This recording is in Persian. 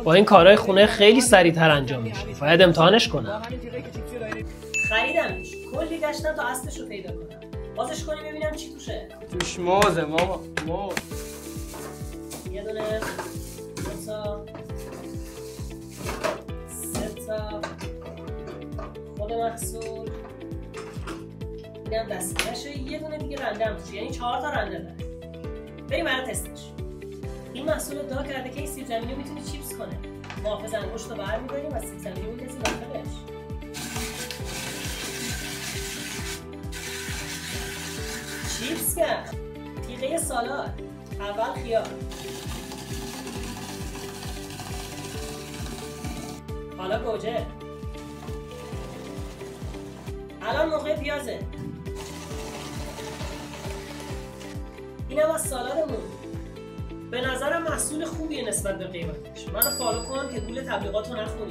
با این کارهای خونه خیلی سریعتر انجام میشه. باید امتحانش کنم. خریدمش. کلی گشتم تا اصلش رو پیدا کنم. بازش کنی ببینم چی توشه. توش موزه ماما، موز. یه دونه، دو تا، سه تا، خود محصول. اینم دستگیرشه. یه دونه دیگه رنده هم توشه. یعنی 4 تا رنده داره. بریم برای تستش. این محصول ادعا کرده که این سیب زمینی رو میتونه چیپس کنه. محافظ انگشت رو برمی‌داریم و سیب زمینی رو می‌ریزیم داخلش. چیپس کرد. تیغه سالاد. اول خیار. حالا گوجه. الان موقع پیازه. اینم از سالادمون. به نظرم محصول خوبیه نسبت به قیمتش. منو فالو کن که گول تبلیغاتو نخوری.